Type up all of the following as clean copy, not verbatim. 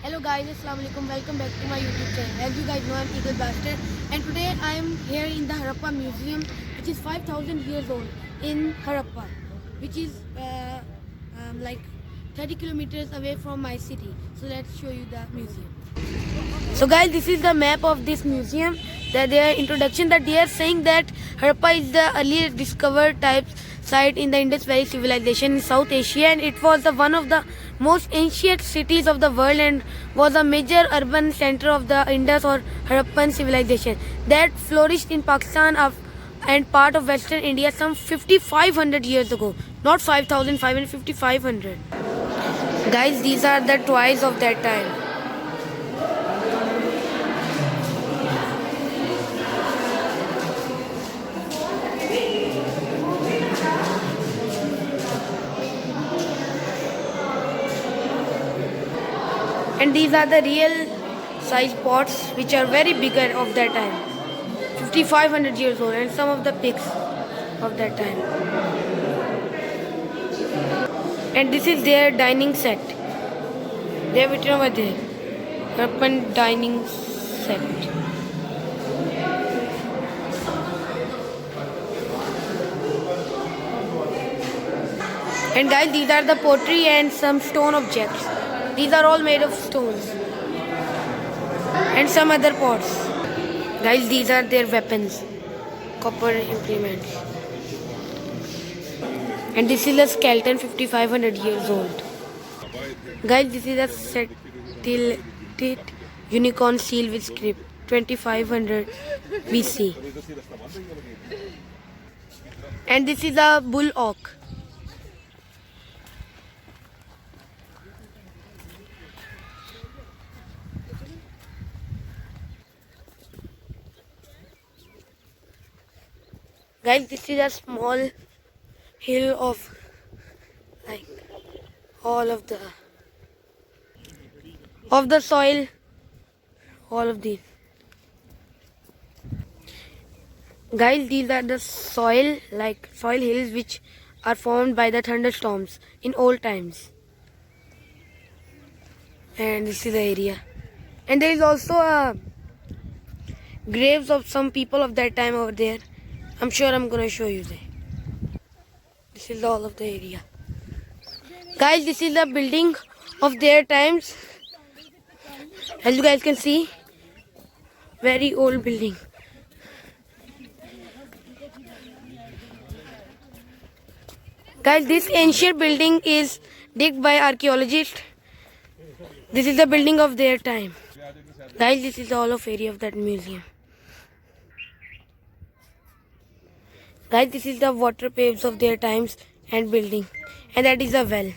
Hello guys, Assalamualaikum. Welcome back to my YouTube channel. As you guys know, I'm Eagle Blaster, and today I am here in the Harappa Museum, which is 5,000 years old in Harappa, which is like 30 kilometers away from my city. So let's show you the museum. So guys, this is the map of this museum. Their introduction that they are saying that Harappa is the earliest discovered type site in the Indus Valley civilization in South Asia, and it was one of the most ancient cities of the world and was a major urban center of the Indus or Harappan civilization that flourished in Pakistan and part of Western India some 5,500 years ago. Not 5,500, 5,500. Guys, these are the toys of that time. And these are the real size pots which are very bigger of that time. 5,500 years old, and some of the pigs of that time. And this is their dining set. They have written over there. Harappan dining set. And guys, these are the pottery and some stone objects. These are all made of stones. And some other pots. Guys, these are their weapons. Copper implements. And this is a skeleton 5,500 years old. Guys, this is a satellite unicorn seal with script 2,500 BC. And this is a bull oak. Guys, this is a small hill of like all of the soil, all of these. Guys, these are the soil hills which are formed by the thunderstorms in old times. And this is the area. And there is also graves of some people of that time over there. I'm sure I'm gonna show you there. This is all of the area. Guys, this is the building of their times. As you guys can see, very old building. Guys, this ancient building is digged by archaeologists. This is the building of their time. Guys, this is all of area of that museum. Guys, this is the water paves of their times and building, and that is a well.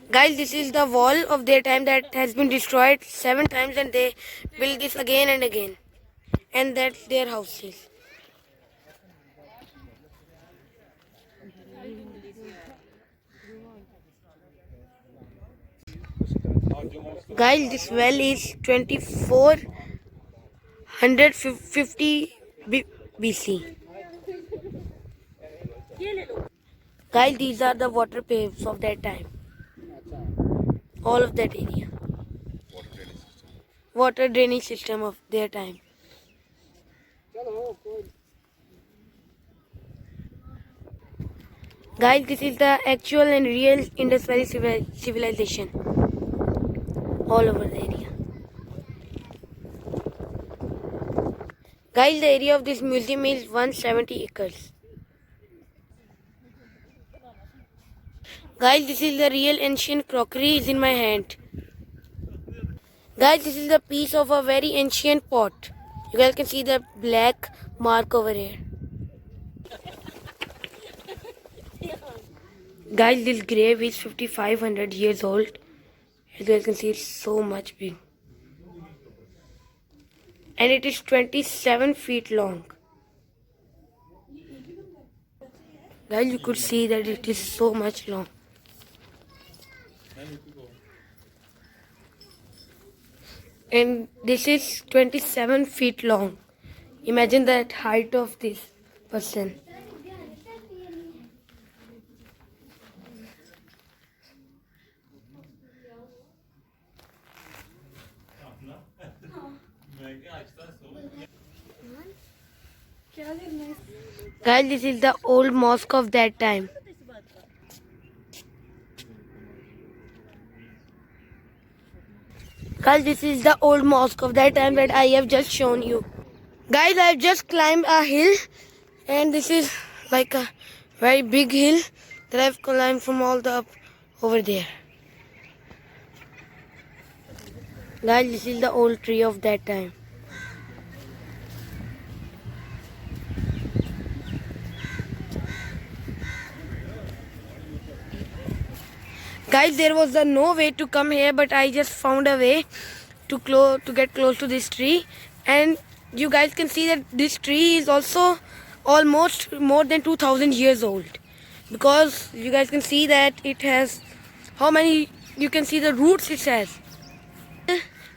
Guys, this is the wall of their time that has been destroyed 7 times, and they build this again and again, and that's their houses. Guys, this well is 2,450 BC. Guys, these are the water paves of that time. All of that area. Water drainage system of their time. Guys, this is the actual and real Indus Valley civilization. All over the area. Guys, the area of this museum is 170 acres. Guys, this is the real ancient crockery is in my hand. Guys, this is the piece of a very ancient pot. You guys can see the black mark over here. Guys, this grave is 5,500 years old. As you guys can see, it's so much big. And it is 27 feet long. Guys, you could see that it is so much long. And this is 27 feet long. Imagine that height of this person. Guys, this is the old mosque of that time. Guys, this is the old mosque of that time that I have just shown you. Guys, I have just climbed a hill, and this is like a very big hill that I've climbed from all the up over there. Guys, this is the old tree of that time. Guys, there was no way to come here, but I just found a way to get close to this tree, and you guys can see that this tree is also almost more than 2000 years old, because you guys can see that it has how many, you can see the roots it has.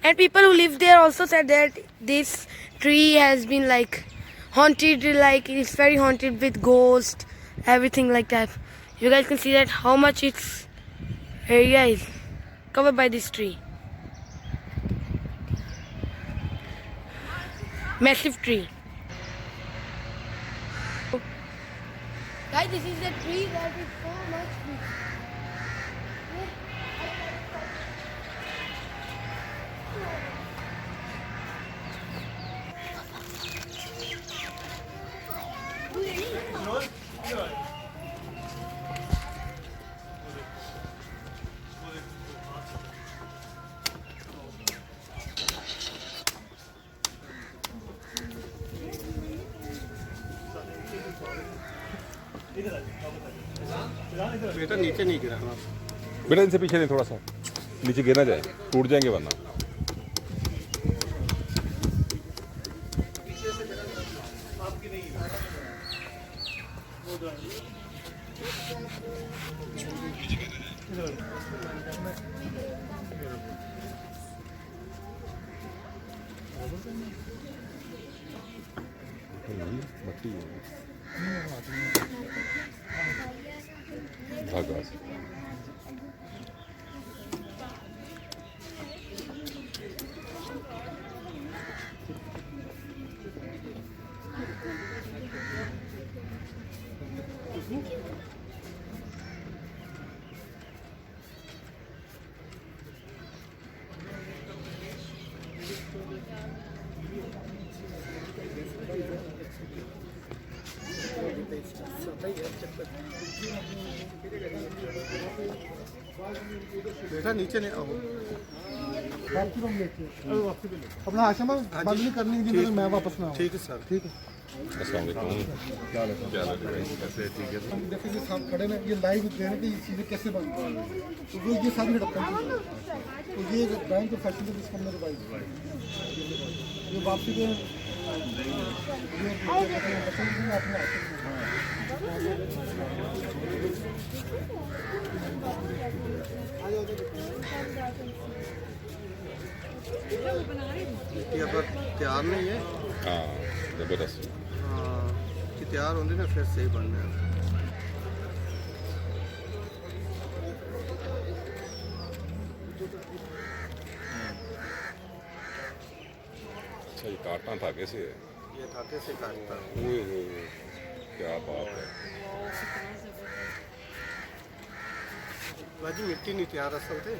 And people who live there also said that this tree has been like haunted, like it's very haunted with ghosts, everything like that. You guys can see that how much its area is covered by this tree. Massive tree. Guys, this is a tree that is so much big. बेटा नीचे नहीं गिरा। बेटा इनसे पीछे नहीं, थोड़ा सा नीचे गिरना जाए, टूट जाएंगे वरना। मट्टी धागा से। बेटा नीचे नहीं आओ। अपना आशमा बंद नहीं करनी है, मैं वापस ना आऊं। ठीक है सर। ठीक है। अस्सलाम वालेकुम। क्या हाल है भाई? कैसे ठीक है? देखिए ये साथ खड़े ना, ये लाइव देख रहे हैं कि ये चीज़ें कैसे बनती हैं, तो वो ये सारी हड़प्पन की है। तो ये बैंक के फैसिलिटी जिसको हमने रिवाइज ये वापसी पे ये अगर तैयार नहीं है, हाँ जबरदस्त। हाँ कि तैयार होंगे ना फिर सही बनना है। अच्छा ये काटना था कैसे? ये धागे से काटता है। ओए होए, क्या बात है। बाजी मिट्टी नहीं तैयार असल थे।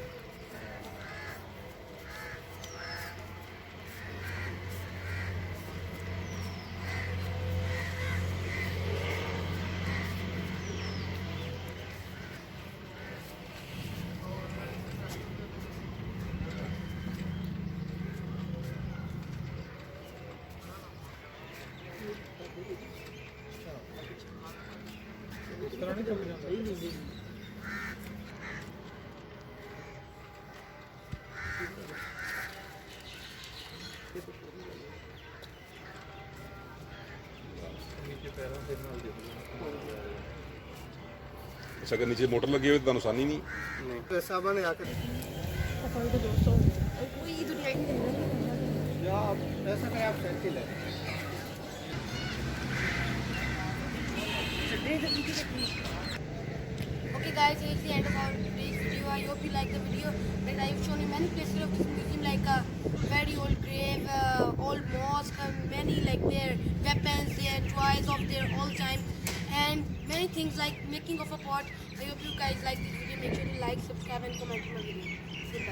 अच्छा अगर नीचे मोटर लगी हुई तो नुकसानी नहीं? नहीं तो ऐसा बने आकर या आप ऐसा करें, आप साइकिल है। Okay guys, so it's the end of our today's video. I hope you like the video. And I've shown you many places of this museum, like a very old grave, old mosque, many like their weapons, their toys. guys of their all time and many things like making of a pot. I hope you guys like this video. Make sure to like, subscribe and comment on my video. Goodbye.